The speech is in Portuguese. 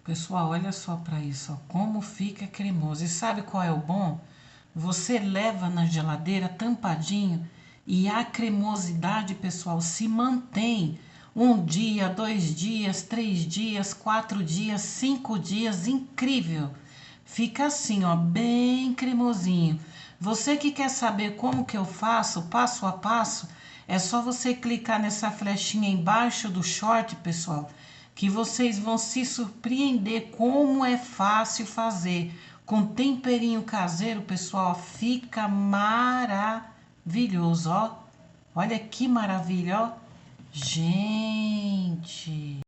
Pessoal, olha só para isso, ó, como fica cremoso. E sabe qual é o bom? Você leva na geladeira tampadinho e a cremosidade, pessoal, se mantém um dia, 2 dias, 3 dias, 4 dias, 5 dias, incrível. Fica assim, ó, bem cremosinho. Você que quer saber como que eu faço, passo a passo, é só você clicar nessa flechinha embaixo do short, pessoal, que vocês vão se surpreender como é fácil fazer. Com temperinho caseiro, pessoal, fica maravilhoso, ó. Olha que maravilha, ó. Gente.